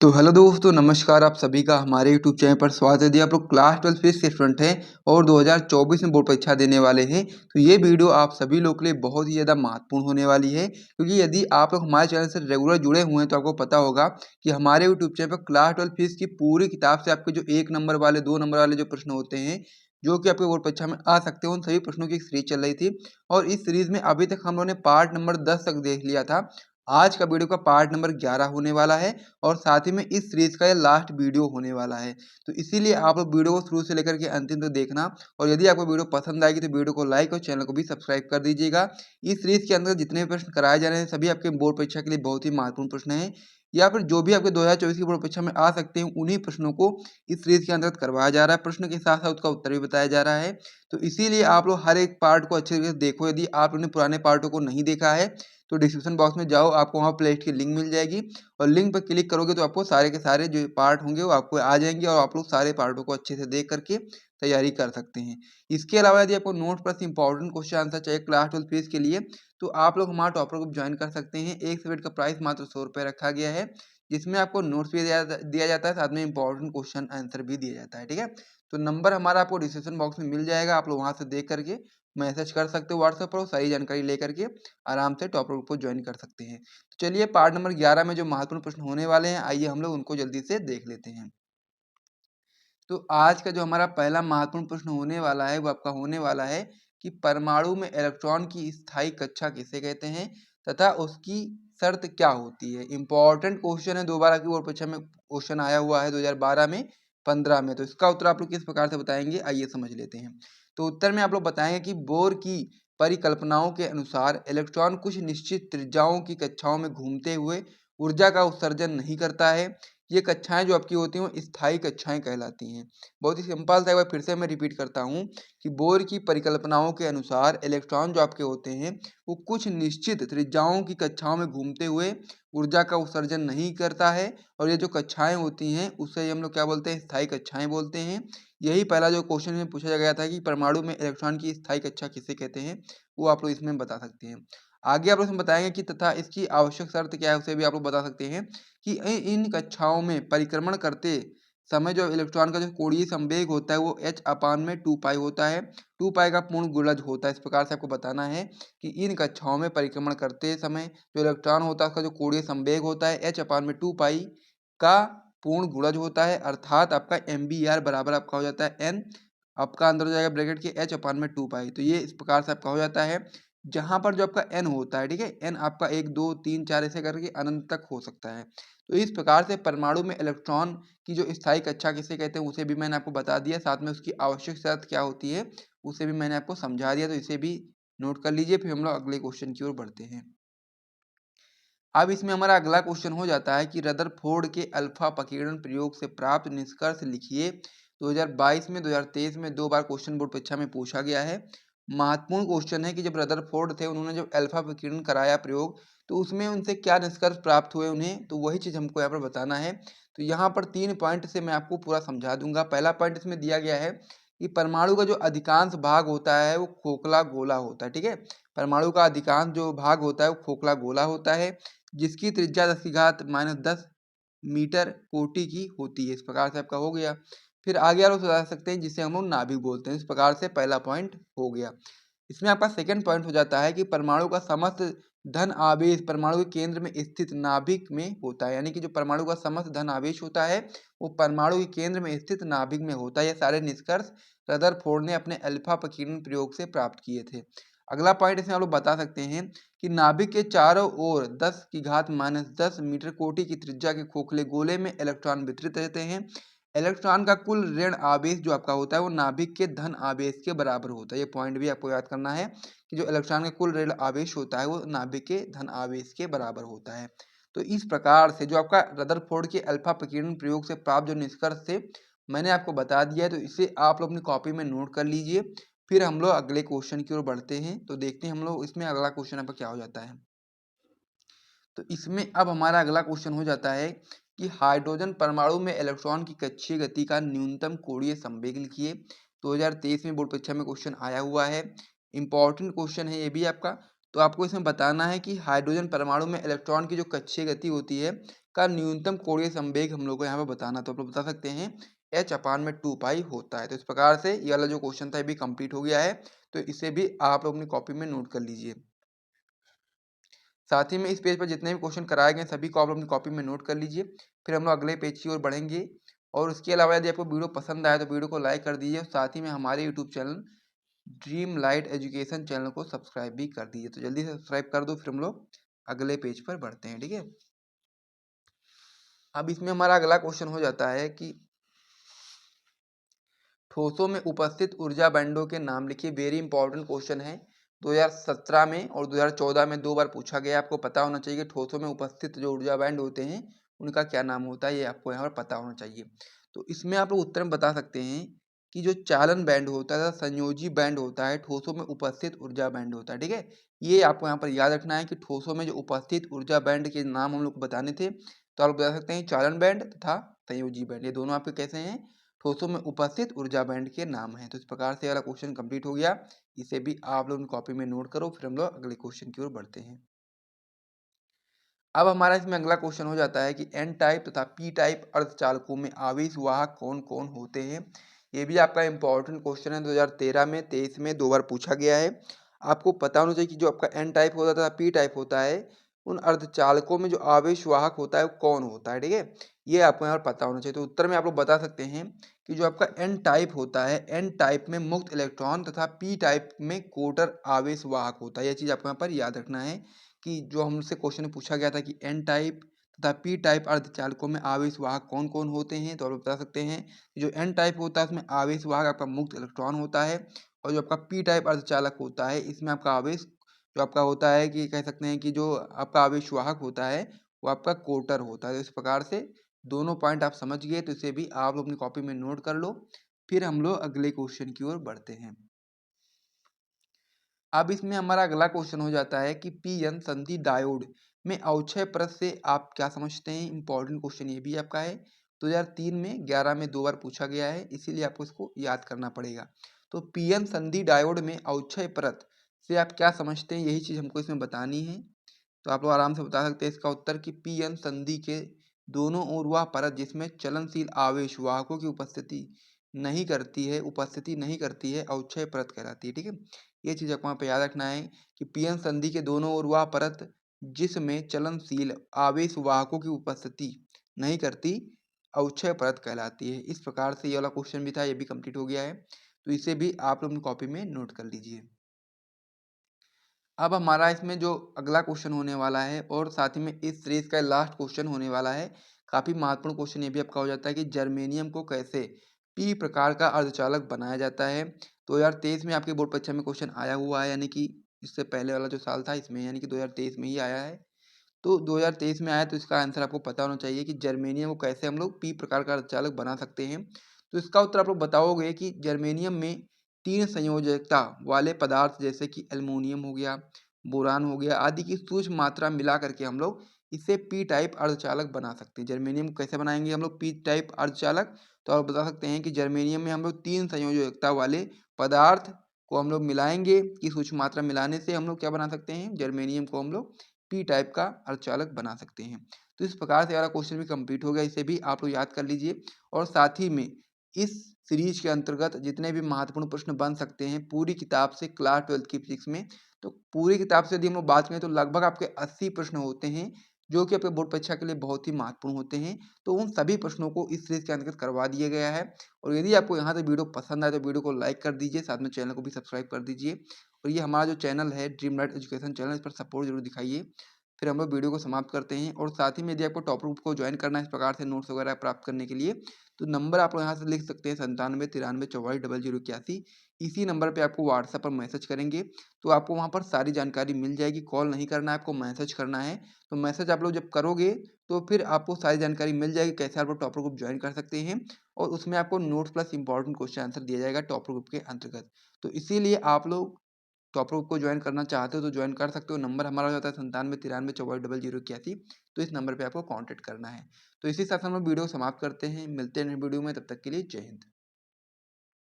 तो हेलो दोस्तों, नमस्कार। आप सभी का हमारे यूट्यूब चैनल पर स्वागत है। यदि आप लोग क्लास 12 फिजिक्स के स्टूडेंट हैं और 2024 में बोर्ड परीक्षा देने वाले हैं तो ये वीडियो आप सभी लोग के लिए बहुत ही ज़्यादा महत्वपूर्ण होने वाली है, क्योंकि यदि आप लोग हमारे चैनल से रेगुलर जुड़े हुए हैं तो आपको पता होगा कि हमारे यूट्यूब चैनल पर क्लास 12 फिजिक्स की पूरी किताब से आपके जो 1 नंबर वाले 2 नंबर वाले जो प्रश्न होते हैं जो कि आपके बोर्ड परीक्षा में आ सकते हैं, उन सभी प्रश्नों की एक सीरीज चल रही थी। और इस सीरीज में अभी तक हम लोगों ने पार्ट नंबर 10 तक देख लिया था। आज का वीडियो का पार्ट नंबर 11 होने वाला है और साथ ही में इस सीरीज का ये लास्ट वीडियो होने वाला है। तो इसीलिए आप लोग वीडियो को शुरू से लेकर के अंतिम तक देखना। और यदि आपको वीडियो पसंद आएगी तो वीडियो को लाइक और चैनल को भी सब्सक्राइब कर दीजिएगा। इस सीरीज के अंदर जितने भी प्रश्न कराए जा रहे हैं सभी आपके बोर्ड परीक्षा के लिए बहुत ही महत्वपूर्ण प्रश्न हैं, या फिर जो भी आपके 2024 की बोर्ड परीक्षा में आ सकते हैं उन्हीं प्रश्नों को इस सीरीज के अंतर्गत करवाया जा रहा है। प्रश्न के साथ साथ उसका उत्तर भी बताया जा रहा है। तो इसीलिए आप लोग हर एक पार्ट को अच्छे तरीके से देखो। यदि आप लोगों ने पुराने पार्टों को नहीं देखा है तो डिस्क्रिप्शन बॉक्स में जाओ, आपको वहाँ प्लेलिस्ट की लिंक मिल जाएगी और लिंक पर क्लिक करोगे तो आपको सारे के सारे जो पार्ट होंगे वो आपको आ जाएंगे और आप लोग सारे पार्टों को अच्छे से देख करके तैयारी कर सकते हैं। इसके अलावा यदि आपको note plus important question answer चाहिए क्लास 12 फीस के लिए तो आप लोग हमारा टॉपर ग्रुप ज्वाइन कर सकते हैं। एक सब्जेक्ट का प्राइस मात्र 100 रुपये रखा गया है, जिसमें आपको नोट्स भी दिया जाता है, साथ में इंपॉर्टेंट क्वेश्चन आंसर भी दिया जाता है। ठीक है, तो नंबर हमारा आपको डिस्क्रिप्शन बॉक्स में मिल जाएगा, आप लोग वहाँ से देख करके मैसेज कर सकते हो व्हाट्सएप पर, सारी जानकारी लेकर के आराम से टॉपर ग्रुप को ज्वाइन कर सकते हैं। तो चलिए पार्ट नंबर 11 में जो महत्वपूर्ण प्रश्न होने वाले हैं आइए हम लोग उनको जल्दी से देख लेते हैं। तो आज का जो हमारा पहला महत्वपूर्ण प्रश्न होने वाला है वो आपका होने वाला है कि परमाणु में इलेक्ट्रॉन की स्थायी कक्षा किसे कहते हैं तथा उसकी शर्त क्या होती है। इंपॉर्टेंट क्वेश्चन है, दोबारा की बोर्ड परीक्षा में क्वेश्चन आया हुआ है 2012 में 15 में। तो इसका उत्तर आप लोग किस प्रकार से बताएंगे आइए समझ लेते हैं। तो उत्तर में आप लोग बताएंगे कि बोर की परिकल्पनाओं के अनुसार इलेक्ट्रॉन कुछ निश्चित त्रिज्याओं की कक्षाओं में घूमते हुए ऊर्जा का उत्सर्जन नहीं करता है। ये कक्षाएं जो आपकी होती हैं वो स्थायी कक्षाएं कहलाती हैं। बहुत ही सिंपल था, एक बार फिर से मैं रिपीट करता हूँ कि बोर की परिकल्पनाओं के अनुसार इलेक्ट्रॉन जो आपके होते हैं वो कुछ निश्चित त्रिज्याओं की कक्षाओं में घूमते हुए ऊर्जा का उत्सर्जन नहीं करता है। और ये जो कक्षाएं होती हैं उससे हम लोग क्या बोलते हैं, स्थायी कक्षाएं बोलते हैं। यही पहला जो क्वेश्चन में पूछा गया था कि परमाणु में इलेक्ट्रॉन की स्थायी कक्षा किसे कहते हैं, वो आप लोग इसमें बता सकते हैं। आगे आप लोग इसमें बताएंगे कि तथा इसकी आवश्यक शर्त क्या है, उसे भी आप लोग बता सकते हैं कि इन कक्षाओं में परिक्रमण करते समय जो इलेक्ट्रॉन का जो कोणीय संवेग होता है वो h/2 पाई होता है। 2 पाई का पूर्ण गुणज होता है। इस प्रकार से आपको बताना है कि इन कक्षाओं में परिक्रमण करते समय जो इलेक्ट्रॉन होता है उसका जो कोणीय संवेग होता है h/2 पाई का पूर्ण गुणज होता है, अर्थात आपका MBR बराबर आपका हो जाता है n, आपका अंदर हो जाएगा ब्रैकेट के h/2 पाई। तो ये इस प्रकार से आपका हो जाता है, जहां पर जो आपका n होता है, ठीक है, n आपका 1 2 3 4 ऐसे करके अनंत तक हो सकता है। तो इस प्रकार से परमाणु में इलेक्ट्रॉन की जो स्थायी कक्षा किसे कहते हैं उसे भी मैंने आपको बता दिया, साथ में उसकी आवश्यक शर्त क्या होती है उसे भी मैंने आपको समझा दिया। तो इसे भी नोट कर लीजिए, फिर हम लोग अगले क्वेश्चन की ओर बढ़ते हैं। अब इसमें हमारा अगला क्वेश्चन हो जाता है कि रदरफोर्ड के अल्फा अपकीर्णन प्रयोग से प्राप्त निष्कर्ष लिखिए। 2022 में 2023 में 2 बार क्वेश्चन बोर्ड परीक्षा में पूछा गया है। महत्वपूर्ण क्वेश्चन है कि जब रदरफोर्ड थे उन्होंने जब अल्फा अपकीर्णन कराया प्रयोग तो उसमें उनसे क्या निष्कर्ष प्राप्त हुए उन्हें, तो वही चीज़ हमको यहाँ पर बताना है। तो यहाँ पर 3 पॉइंट से मैं आपको पूरा समझा दूंगा। पहला पॉइंट इसमें दिया गया है कि परमाणु का जो अधिकांश भाग होता है वो खोखला गोला होता है। ठीक है, परमाणु का अधिकांश जो भाग होता है वो खोखला गोला होता है, जिसकी त्रिज्या 10⁻⁻10 मीटर कोटि की होती है। इस प्रकार से आपका हो गया। फिर आगे आप लोग बता सकते हैं जिसे हम लोग नाभिक बोलते हैं। इस प्रकार से पहला पॉइंट हो गया। इसमें आपका सेकंड पॉइंट हो जाता है कि परमाणु का समस्त धन आवेश परमाणु के केंद्र में स्थित नाभिक में होता है, यानी कि जो परमाणु का समस्त धन आवेश होता है वो परमाणु के केंद्र में स्थित नाभिक में होता है। ये सारे निष्कर्ष रदरफोर्ड ने अपने अल्फा अपकीर्णन प्रयोग से प्राप्त किए थे। अगला पॉइंट इसमें आप लोग बता सकते हैं कि नाभिक के चारों ओर 10⁻⁻10 मीटर कोटि की त्रिज्या के खोखले गोले में इलेक्ट्रॉन वितरित रहते हैं। इलेक्ट्रॉन का कुल ऋण आवेश जो आपका होता है वो नाभिक के धन आवेश के बराबर होता है। ये पॉइंट भी आपको याद करना है कि जो इलेक्ट्रॉन का कुल ऋण आवेश होता है वो नाभिक के धन आवेश के बराबर होता है। तो इस प्रकार से जो आपका रदरफोर्ड के अल्फा अपकीर्णन प्रयोग से प्राप्त जो निष्कर्ष थे मैंने आपको बता दिया है। तो इसे आप लोग अपनी कॉपी में नोट कर लीजिए। फिर हम लोग अगले क्वेश्चन की ओर बढ़ते हैं। तो देखते हैं हम लोग इसमें अगला क्वेश्चन आपका क्या हो जाता है। तो इसमें अब हमारा अगला क्वेश्चन हो जाता है कि हाइड्रोजन परमाणु में इलेक्ट्रॉन की कक्षीय गति का न्यूनतम कोणीय संवेग लिखिए। 2023 में बोर्ड परीक्षा में क्वेश्चन आया हुआ है, इंपॉर्टेंट क्वेश्चन है ये भी आपका। तो आपको इसमें बताना है कि हाइड्रोजन परमाणु में इलेक्ट्रॉन की जो कक्षीय गति होती है, का न्यूनतम कोणीय संवेग हम लोग को यहाँ पर बताना। तो आप लोग बता सकते हैं h/2π होता है। तो इस प्रकार से ये वाला जो क्वेश्चन था ये भी कंप्लीट हो गया है। तो इसे भी आप लोग अपनी कॉपी में नोट कर लीजिए। साथ ही में इस पेज पर जितने भी क्वेश्चन कराए गए सभी को आप अपनी कॉपी में नोट कर लीजिए। फिर हम लोग अगले पेज की ओर बढ़ेंगे। और उसके अलावा यदि आपको वीडियो पसंद आए तो वीडियो को लाइक कर दीजिए और साथ ही में हमारे YouTube channel dream light education channel को सब्सक्राइब भी कर दीजिए। तो जल्दी से सब्सक्राइब कर दो, फिर हम लोग अगले पेज पर बढ़ते हैं। ठीक है, अब इसमें हमारा अगला क्वेश्चन हो जाता है कि ठोसों में उपस्थित ऊर्जा बैंडों के नाम लिखिए। वेरी इंपॉर्टेंट क्वेश्चन है, 2017 में और 2014 में 2 बार पूछा गया। आपको पता होना चाहिए कि ठोसों में उपस्थित जो ऊर्जा बैंड होते हैं उनका क्या नाम होता है, ये आपको यहाँ पर पता होना चाहिए। तो इसमें आप लोग उत्तर में बता सकते हैं कि जो चालन बैंड होता है, संयोजी बैंड होता है, ठोसों में उपस्थित ऊर्जा बैंड होता है। ठीक है, ये आपको यहाँ पर याद रखना है कि ठोसों में जो उपस्थित ऊर्जा बैंड के नाम हम लोग को बताने थे। तो आप बता सकते हैं चालन बैंड तथा संयोजी बैंड, ये दोनों आपके कैसे हैं, ठोसों में उपस्थित ऊर्जा बैंड के नाम हैं। तो इस प्रकार से वाला क्वेश्चन कंप्लीट हो गया। इसे भी आप लोग कॉपी में नोट करो, फिर हम लोग अगले क्वेश्चन की ओर बढ़ते हैं। अब हमारा इसमें अगला क्वेश्चन हो जाता है कि एन टाइप तथा पी टाइप अर्धचालकों में आवेश वाहक कौन कौन होते हैं। ये भी आपका इंपॉर्टेंट क्वेश्चन है, 2013 में 23 में 2 बार पूछा गया है। आपको पता होना चाहिए कि जो आपका एन टाइप होता है तथा पी टाइप होता है, उन अर्धचालकों में जो आवेश वाहक होता है वो कौन होता है। ठीक है, ये आपको यहाँ पर पता होना चाहिए। तो उत्तर में आप लोग बता सकते हैं कि जो आपका एन टाइप होता है, एन टाइप में मुक्त इलेक्ट्रॉन तथा पी टाइप में कोटर आवेश वाहक होता है। यह चीज़ आपको यहाँ पर याद रखना है कि जो हमसे क्वेश्चन में पूछा गया था कि एन टाइप तथा पी टाइप अर्धचालकों में आवेश वाहक कौन कौन होते हैं। तो आप बता सकते हैं कि जो एन टाइप होता है उसमें आवेश वाहक आपका मुक्त इलेक्ट्रॉन होता है, और जो आपका पी टाइप अर्धचालक होता है इसमें आपका आवेश जो आपका होता है कि कह सकते हैं कि जो आपका आवेश वाहक होता है वो आपका कोटर होता है। तो इस प्रकार से दोनों पॉइंट आप समझ गए, तो इसे भी आप लोग अपनी कॉपी में नोट कर लो। फिर हम लोग अगले क्वेश्चन की ओर बढ़ते हैं। अब इसमें हमारा अगला क्वेश्चन हो जाता है कि पी एन संधि डायोड में अवक्षय परत से आप क्या समझते हैं। इंपॉर्टेंट क्वेश्चन ये भी आपका है, 2003 में 11 में 2 बार पूछा गया है, इसीलिए आपको इसको याद करना पड़ेगा। तो पी एन संधि डायोड में अवक्षय परत से आप क्या समझते हैं, यही चीज़ हमको इसमें बतानी है। तो आप लोग आराम से बता सकते हैं इसका उत्तर कि पी एन संधि के दोनों ओर वह परत जिसमें चलनशील आवेश वाहकों की उपस्थिति नहीं करती है अवक्षय परत कहलाती है। ठीक है, ये चीज़ आपको वहाँ पे याद रखना है कि पी एन संधि के दोनों ओर वह परत जिसमें चलनशील आवेश वाहकों की उपस्थिति नहीं करती अवक्षय परत कहलाती है। इस प्रकार से ये वाला क्वेश्चन भी था, ये भी कंप्लीट हो गया है। तो इसे भी आप लोग अपनी कॉपी में नोट कर लीजिए। अब हमारा इसमें जो अगला क्वेश्चन होने वाला है और साथ ही में इस सीरीज का लास्ट क्वेश्चन होने वाला है, काफ़ी महत्वपूर्ण क्वेश्चन ये भी आपका हो जाता है कि जर्मेनियम को कैसे पी प्रकार का अर्धचालक बनाया जाता है। 2023 में आपके बोर्ड परीक्षा में क्वेश्चन आया हुआ है, यानी कि इससे पहले वाला जो साल था इसमें, यानी कि 2023 में ही आया है। तो 2023 में आया, तो इसका आंसर आपको पता होना चाहिए कि जर्मेनियम को कैसे हम लोग पी प्रकार का अर्धचालक बना सकते हैं। तो इसका उत्तर आप लोग बताओगे कि जर्मेनियम में 3 संयोजकता वाले पदार्थ जैसे कि एल्युमिनियम हो गया, बोरान हो गया आदि की सूक्ष्म मात्रा मिला करके हम लोग इसे पी टाइप अर्धचालक बना सकते हैं। जर्मेनियम को कैसे बनाएंगे हम लोग पी टाइप अर्धचालक, तो आप बता सकते हैं कि जर्मेनियम में हम लोग 3 संयोजकता वाले पदार्थ को हम लोग मिलाएंगे कि सूक्ष्म मात्रा मिलाने से हम लोग क्या बना सकते हैं, जर्मेनियम को हम लोग पी टाइप का अर्धचालक बना सकते हैं। तो इस प्रकार से हमारा क्वेश्चन भी कंप्लीट हो गया, इसे भी आप लोग याद कर लीजिए। और साथ ही में इस सीरीज के अंतर्गत जितने भी महत्वपूर्ण प्रश्न बन सकते हैं पूरी किताब से क्लास 12 की फिजिक्स में, तो पूरी किताब से यदि हम लोग बात करें तो लगभग आपके 80 प्रश्न होते हैं जो कि आपके बोर्ड परीक्षा के लिए बहुत ही महत्वपूर्ण होते हैं। तो उन सभी प्रश्नों को इस सीरीज के अंतर्गत करवा दिया गया है। और यदि आपको यहाँ तक वीडियो पसंद आए तो वीडियो को लाइक कर दीजिए, साथ में चैनल को भी सब्सक्राइब कर दीजिए। और ये हमारा जो चैनल है ड्रीम लाइट एजुकेशन चैनल, इस पर सपोर्ट जरूर दिखाइए। फिर हम लोग वीडियो को समाप्त करते हैं। और साथ ही में यदि आपको टॉपर ग्रुप को ज्वाइन करना है इस प्रकार से नोट्स वगैरह प्राप्त करने के लिए, तो नंबर आप लोग यहाँ से लिख सकते हैं 97 93 44 0081। इसी नंबर पे आपको व्हाट्सएप पर मैसेज करेंगे तो आपको वहाँ पर सारी जानकारी मिल जाएगी। कॉल नहीं करना है, आपको मैसेज करना है। तो मैसेज आप लोग जब करोगे तो फिर आपको सारी जानकारी मिल जाएगी कैसे आप लोग टॉपर ग्रुप ज्वाइन कर सकते हैं। और उसमें आपको notes plus important question answer दिया जाएगा टॉपर ग्रुप के अंतर्गत। तो इसीलिए आप लोग टॉपर ग्रुप को ज्वाइन करना चाहते हो तो ज्वाइन कर सकते हो। नंबर हमारा हो जाता है 97 93 44 0081। तो इस नंबर पर आपको कॉन्टैक्ट करना है। तो इसी साथ हम लोग वीडियो समाप्त करते हैं, मिलते हैं वीडियो में, तब तक के लिए जय हिंद।